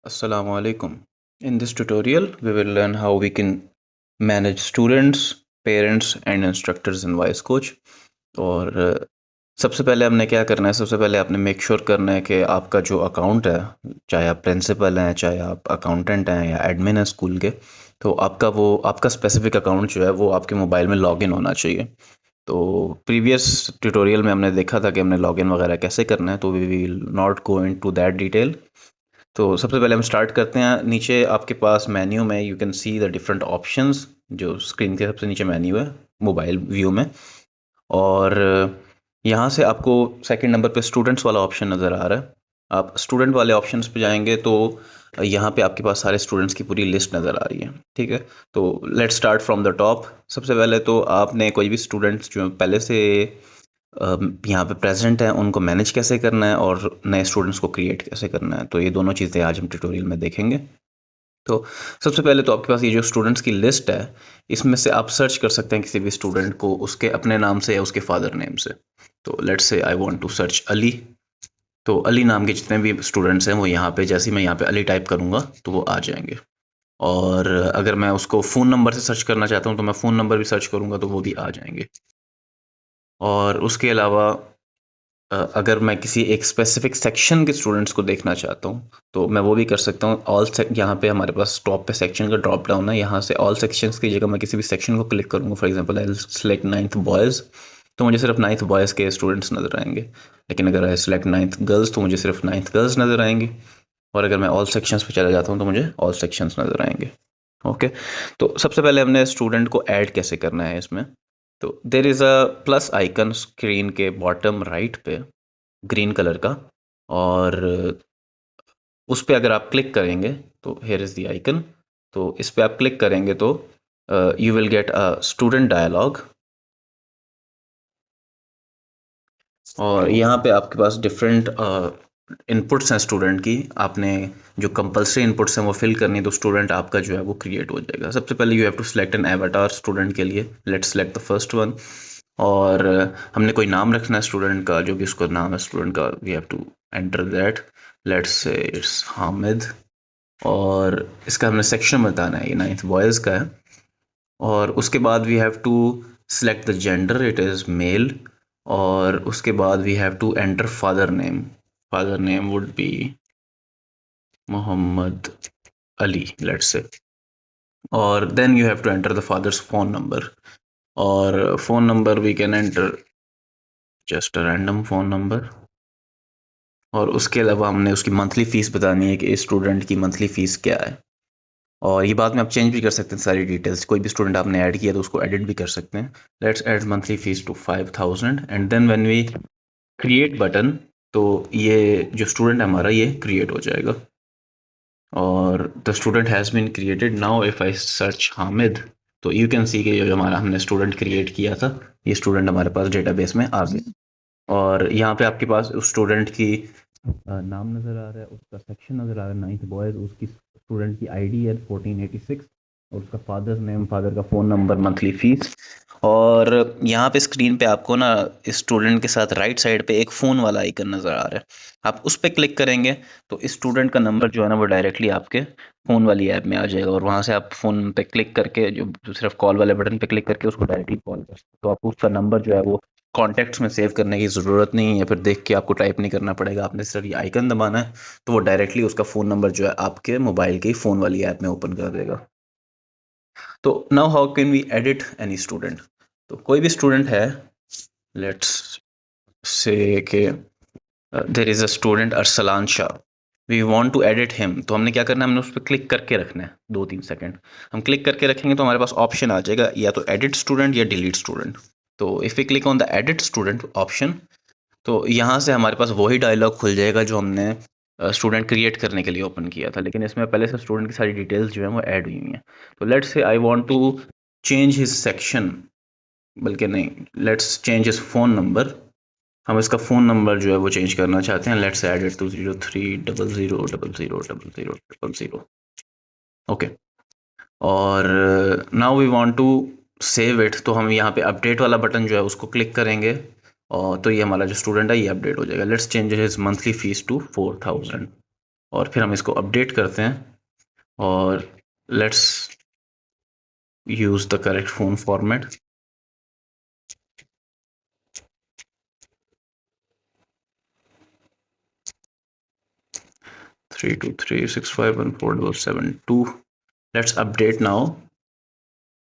Assalamu alaikum. In this tutorial, we will learn how we can manage students, parents and instructors in Wise Coach. और सबसे पहले हमने क्या करना है, सबसे पहले आपने मेक श्योर करना है कि आपका जो अकाउंट है, चाहे आप प्रिंसिपल हैं, चाहे आप अकाउंटेंट हैं या एडमिन हैं स्कूल के, तो आपका स्पेसिफिक अकाउंट जो है वो आपके मोबाइल में लॉगिन होना चाहिए। तो प्रीवियस ट्यूटोरियल में हमने देखा था कि हमने लॉगिन वगैरह कैसे करना है, तो we will not go into that detail. तो सबसे पहले हम स्टार्ट करते हैं। नीचे आपके पास मेन्यू में you can see the different options, जो स्क्रीन के सबसे नीचे मेन्यू है मोबाइल व्यू में। और यहाँ से आपको सेकंड नंबर पे स्टूडेंट्स वाला ऑप्शन नज़र आ रहा है। आप स्टूडेंट वाले ऑप्शंस पे जाएंगे तो यहाँ पे आपके पास सारे स्टूडेंट्स की पूरी लिस्ट नज़र आ रही है। ठीक है, तो let's start from the top. सबसे पहले तो आपने कोई भी स्टूडेंट्स जो पहले से यहाँ पे प्रेजेंट हैं उनको मैनेज कैसे करना है और नए स्टूडेंट्स को क्रिएट कैसे करना है, तो ये दोनों चीज़ें आज हम ट्यूटोरियल में देखेंगे। तो सबसे पहले तो आपके पास ये जो स्टूडेंट्स की लिस्ट है, इसमें से आप सर्च कर सकते हैं किसी भी स्टूडेंट को उसके अपने नाम से या उसके फादर नेम से। तो let's say I want to search Ali. तो अली नाम के जितने भी स्टूडेंट्स हैं वो यहाँ पे, जैसे ही मैं यहाँ पे अली टाइप करूँगा तो वो आ जाएंगे। और अगर मैं उसको फ़ोन नंबर से सर्च करना चाहता हूँ तो मैं फ़ोन नंबर भी सर्च करूँगा तो वो भी आ जाएंगे। और उसके अलावा अगर मैं किसी एक स्पेसिफिक सेक्शन के स्टूडेंट्स को देखना चाहता हूँ तो मैं वो भी कर सकता हूँ। यहाँ पे हमारे पास टॉप पे सेक्शन का ड्रॉप डाउन है, यहाँ से ऑल सेक्शंस की जगह मैं किसी भी सेक्शन को क्लिक करूँगा। For example I select ninth boys, तो मुझे सिर्फ नाइन्थ बॉयज़ के स्टूडेंट्स नज़र आएंगे। लेकिन अगर आई सेलेक्ट नाइन्थ गर्ल्स तो मुझे सिर्फ नाइन्थ गर्ल्स नज़र आएंगी। और अगर मैं ऑल सेक्शंस पे चला जाता हूँ तो मुझे ऑल सेक्शंस नज़र आएंगे। ओके, तो सबसे पहले हमने स्टूडेंट को ऐड कैसे करना है इसमें। तो देर is a plus icon screen के बॉटम राइट पे, ग्रीन कलर का। और उस पे अगर आप क्लिक करेंगे तो हियर इज़ द आइकन। तो इस पे आप क्लिक करेंगे तो you will get a student dialogue. और यहाँ पे आपके पास डिफरेंट इनपुट्स हैं स्टूडेंट की। आपने जो कंपलसरी इनपुट्स हैं वो फिल करनी है, तो स्टूडेंट आपका जो है वो क्रिएट हो जाएगा। सबसे पहले you have to select an avatar student के लिए। Let's select the first one. और हमने कोई नाम रखना है स्टूडेंट का, जो भी उसका नाम है स्टूडेंट का, we have to enter that. Let's say it's Hamid. और इसका हमने सेक्शन बताना है, ये नाइन्थ बॉयज़ का है। और उसके बाद we have to select the gender, it is male. और उसके बाद we have to enter father name. Father name would be Mohammad Ali, let's say. और then you have to enter the father's phone number. और phone number we can enter just a random phone number. और उसके अलावा हमने उसकी monthly fees बतानी है कि इस स्टूडेंट की मंथली फ़ीस क्या है। और ये बाद में आप चेंज भी कर सकते हैं सारी डिटेल्स। कोई भी स्टूडेंट आपने ऐड किया तो उसको एडिट भी कर सकते हैं। Let's add monthly fees to 5000 and then when we create button, तो ये जो स्टूडेंट है हमारा ये क्रिएट हो जाएगा। और the student has been created. Now if I search Hamid, तो यू कैन सी कि जो हमारा हमने स्टूडेंट क्रिएट किया था, ये स्टूडेंट हमारे पास डेटाबेस में आ गया। और यहाँ पे आपके पास उस स्टूडेंट की नाम नज़र आ रहा है, उसका सेक्शन नज़र आ रहा है नाइन्थ बॉयज़, उसकी स्टूडेंट की आईडी है 1486, और उसका फादर नेम, फादर का फ़ोन नंबर, मंथली फ़ीस। और यहाँ पे स्क्रीन पे आपको ना इस स्टूडेंट के साथ राइट साइड पे एक फ़ोन वाला आइकन नज़र आ रहा है। आप उस पर क्लिक करेंगे तो इस स्टूडेंट का नंबर जो है ना वो डायरेक्टली आपके फ़ोन वाली ऐप में आ जाएगा। और वहाँ से आप फ़ोन पे क्लिक करके, जो सिर्फ कॉल वाले बटन पे क्लिक करके उसको डायरेक्टली कॉल कर सकते हो। तो आपको उसका नंबर जो है वो कॉन्टैक्ट्स में सेव करने की ज़रूरत नहीं है, या फिर देख के आपको टाइप नहीं करना पड़ेगा। आपने सिर्फ ये आइकन दबाना है तो वो डायरेक्टली उसका फ़ोन नंबर जो है आपके मोबाइल के फ़ोन वाली ऐप में ओपन कर देगा। तो now how can we edit any student. तो कोई भी स्टूडेंट है, लेट्स से के there is a student Arsalan Shah, we want to edit him. तो हमने क्या करना है, हमने उस पर क्लिक करके रखना है 2-3 सेकंड। हम क्लिक करके रखेंगे तो हमारे पास ऑप्शन आ जाएगा या तो एडिट स्टूडेंट या डिलीट स्टूडेंट। तो if we click on the edit student option, तो यहाँ से हमारे पास वही डायलॉग खुल जाएगा जो हमने स्टूडेंट क्रिएट करने के लिए ओपन किया था, लेकिन इसमें पहले से स्टूडेंट की सारी डिटेल्स जो है वो ऐड हुई हुई हैं। तो let's say I want to change his section, बल्कि नहीं, let's change his phone number. हम इसका फ़ोन नंबर जो है वो चेंज करना चाहते हैं। Let's add it to 0300000000। Okay. और now we want to save it, तो हम यहाँ पे अपडेट वाला बटन जो है उसको क्लिक करेंगे। और तो ये हमारा जो स्टूडेंट है ये अपडेट हो जाएगा। Let's change his monthly fees to 4000। और फिर हम इसको अपडेट करते हैं और let's use the correct phone format. 323651472। Let's update now.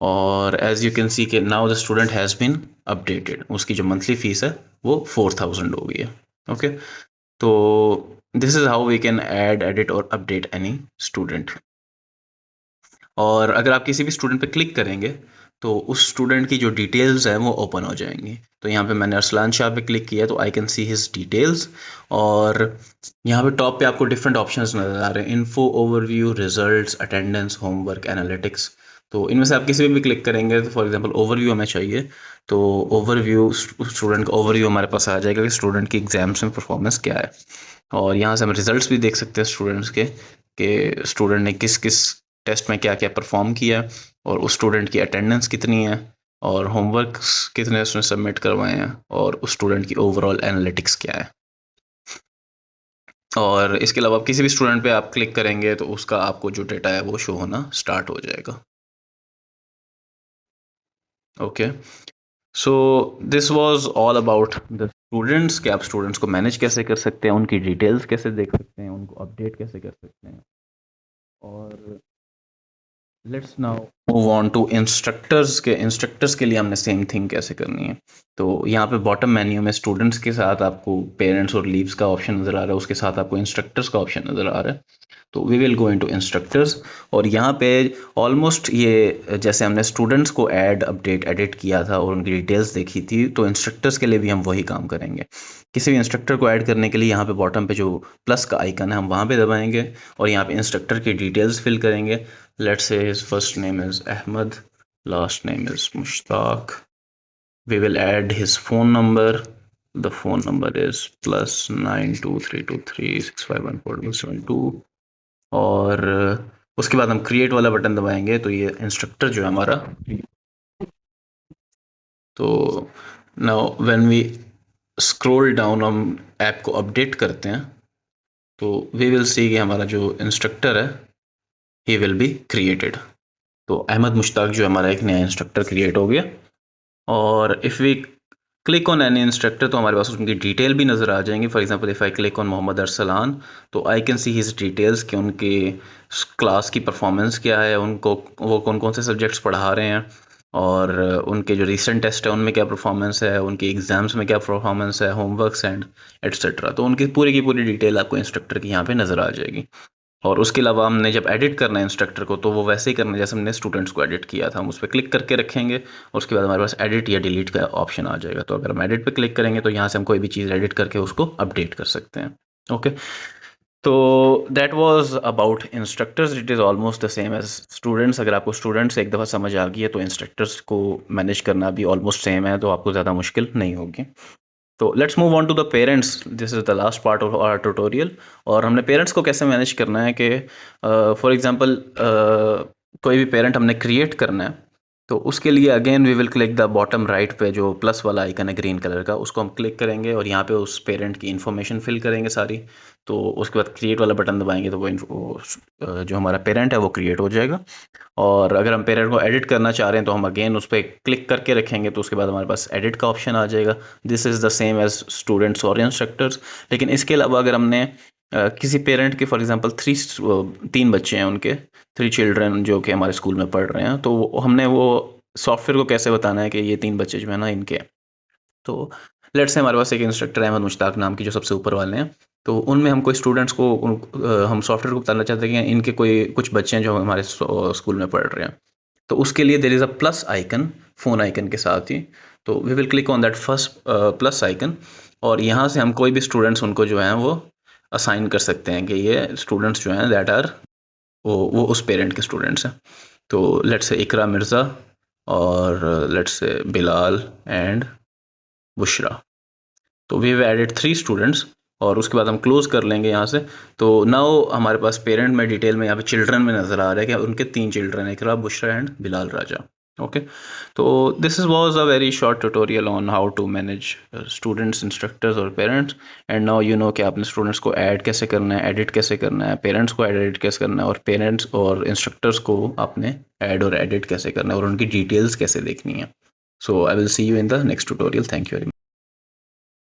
और एज यू कैन सी कि now the student has been updated, उसकी जो मंथली फीस है वो 4000 हो गई है। ओके, तो this is how we can add, edit और अपडेट एनी स्टूडेंट। और अगर आप किसी भी स्टूडेंट पे क्लिक करेंगे तो उस स्टूडेंट की जो डिटेल्स हैं वो ओपन हो जाएंगी। तो यहाँ पे मैंने अरसलान शाह पे क्लिक किया तो I can see his details. और यहाँ पे टॉप पे आपको डिफरेंट ऑप्शंस नज़र आ रहे हैं, info, overview, results, attendance, homework, analytics. तो इनमें से आप किसी भी क्लिक करेंगे तो फॉर एग्जांपल ओवरव्यू हमें चाहिए, तो ओवरव्यू, स्टूडेंट का ओवरव्यू हमारे पास आ जाएगा कि स्टूडेंट की एग्जाम्स में परफॉर्मेंस क्या है। और यहाँ से हम रिजल्ट्स भी देख सकते हैं स्टूडेंट्स के, कि स्टूडेंट ने किस किस टेस्ट में क्या क्या परफॉर्म किया है, और उस स्टूडेंट की अटेंडेंस कितनी है, और होमवर्क कितने उसने सबमिट करवाए हैं, और उस स्टूडेंट की ओवरऑल एनालिटिक्स क्या है। और इसके अलावा आप किसी भी स्टूडेंट पे आप क्लिक करेंगे तो उसका आपको जो डेटा है वो शो होना स्टार्ट हो जाएगा। Okay, so this was all about the students, कि आप स्टूडेंट्स को मैनेज कैसे कर सकते हैं, उनकी डिटेल्स कैसे देख सकते हैं, उनको अपडेट कैसे कर सकते हैं। और let's now move on to instructors. के इंस्ट्रक्टर्स के लिए हमने सेम थिंग कैसे करनी है। तो यहाँ पे बॉटम मेन्यू में स्टूडेंट्स के साथ आपको पेरेंट्स और लीव्स का ऑप्शन नज़र आ रहा है, उसके साथ आपको इंस्ट्रक्टर्स का ऑप्शन नज़र आ रहा है। तो we will go into instructors. और यहाँ पे ऑलमोस्ट ये जैसे हमने स्टूडेंट्स को ऐड, अपडेट, एडिट किया था और उनकी डिटेल्स देखी थी, तो इंस्ट्रक्टर्स के लिए भी हम वही काम करेंगे। किसी भी इंस्ट्रक्टर को ऐड करने के लिए यहाँ पे बॉटम पे जो प्लस का आइकन है हम वहाँ पे दबाएंगे और यहाँ पे इंस्ट्रक्टर की डिटेल्स फिल करेंगे। Let's say his first name is Ahmed, last name is Mushtaq. We will add his phone number. The phone number is +923236514272। और उसके बाद हम क्रिएट वाला बटन दबाएंगे तो ये इंस्ट्रक्टर जो है हमारा, तो now when we scroll down, हम ऐप को अपडेट करते हैं तो वी विल सी कि हमारा जो इंस्ट्रक्टर है ही विल बी क्रिएटेड। तो अहमद मुश्ताक जो हमारा एक नया इंस्ट्रक्टर क्रिएट हो गया। और if we click on any instructor तो हमारे पास उनकी डिटेल भी नज़र आ जाएंगी। For example if I click on Mohammad Arsalan तो I can see his details, कि उनके क्लास की परफॉर्मेंस क्या है, उनको वो कौन कौन से सब्जेक्ट्स पढ़ा रहे हैं, और उनके जो रीसेंट टेस्ट है उनमें क्या परफॉर्मेंस है, उनके एग्ज़ाम्स में क्या परफॉर्मेंस है, होमवर्क्स एंड एट्सेट्रा। तो उनकी पूरी की पूरी डिटेल आपको इंस्ट्रक्टर की यहाँ पे नज़र आ जाएगी। और उसके अलावा हमने जब एडिट करना है इंस्ट्रक्टर को तो वो वैसे ही करना है जैसे हमने स्टूडेंट्स को एडिट किया था, हम उस पर क्लिक करके रखेंगे और उसके बाद हमारे पास एडिट या डिलीट का ऑप्शन आ जाएगा। तो अगर हम एडिट पे क्लिक करेंगे तो यहाँ से हम कोई भी चीज़ एडिट करके उसको अपडेट कर सकते हैं। ओके, तो that was about instructors. It is almost the same as students. अगर आपको स्टूडेंट्स एक दफ़ा समझ आ गई है तो इंस्ट्रक्टर्स को मैनेज करना भी ऑलमोस्ट सेम है, तो आपको ज़्यादा मुश्किल नहीं होगी। तो let's move on to the parents. This is the last part of our tutorial. और हमने पेरेंट्स को कैसे मैनेज करना है कि फॉर एग्जांपल कोई भी पेरेंट हमने क्रिएट करना है तो उसके लिए again we will click the bottom right पे जो प्लस वाला आइकन है ग्रीन कलर का, उसको हम क्लिक करेंगे और यहाँ पे उस पेरेंट की इन्फॉर्मेशन फिल करेंगे सारी। तो उसके बाद क्रिएट वाला बटन दबाएंगे तो जो हमारा पेरेंट है वो क्रिएट हो जाएगा। और अगर हम पेरेंट को एडिट करना चाह रहे हैं तो हम अगेन उस पर क्लिक करके रखेंगे तो उसके बाद हमारे पास एडिट का ऑप्शन आ जाएगा। This is the same as students और इंस्ट्रक्टर्स। लेकिन इसके अलावा अगर हमने किसी पेरेंट के फॉर एग्जांपल 3 बच्चे हैं, उनके 3 चिल्ड्रन जो कि हमारे स्कूल में पढ़ रहे हैं, तो हमने वो सॉफ्टवेयर को कैसे बताना है कि ये 3 बच्चे जो है ना इनके। तो लेट्स से हमारे पास एक इंस्ट्रक्टर अहमद मुश्ताक नाम की जो सबसे ऊपर वाले हैं, तो उनमें हम कोई स्टूडेंट्स को हम सॉफ्टवेयर को बताना चाहते हैं कि इनके कोई कुछ बच्चे हैं जो हमारे स्कूल में पढ़ रहे हैं। तो उसके लिए there is a plus icon phone icon के साथ ही। तो we will click on that first plus icon और यहाँ से हम कोई भी स्टूडेंट्स उनको जो हैं वो असाइन कर सकते हैं कि ये स्टूडेंट्स जो हैं दैट आर वो उस पेरेंट के स्टूडेंट्स हैं। तो लेट्स से इकरा मिर्ज़ा और let's say Bilal and Bushra. तो वी हैव एडेड 3 स्टूडेंट्स और उसके बाद हम क्लोज कर लेंगे यहाँ से। तो नाउ हमारे पास पेरेंट में डिटेल में यहाँ पे चिल्ड्रन में नज़र आ रहा है कि उनके 3 चिल्ड्रन है, Iqra, Bushra and Bilal Raja. Okay, so this is was a very short tutorial on how to manage students, instructors और parents. And now you know कि आपने students को add कैसे करना है, edit कैसे करना है, parents को edit कैसे करना है, और parents और instructors को आपने add और edit कैसे करना है, और उनकी details कैसे देखनी है. So I will see you in the next tutorial. Thank you very much.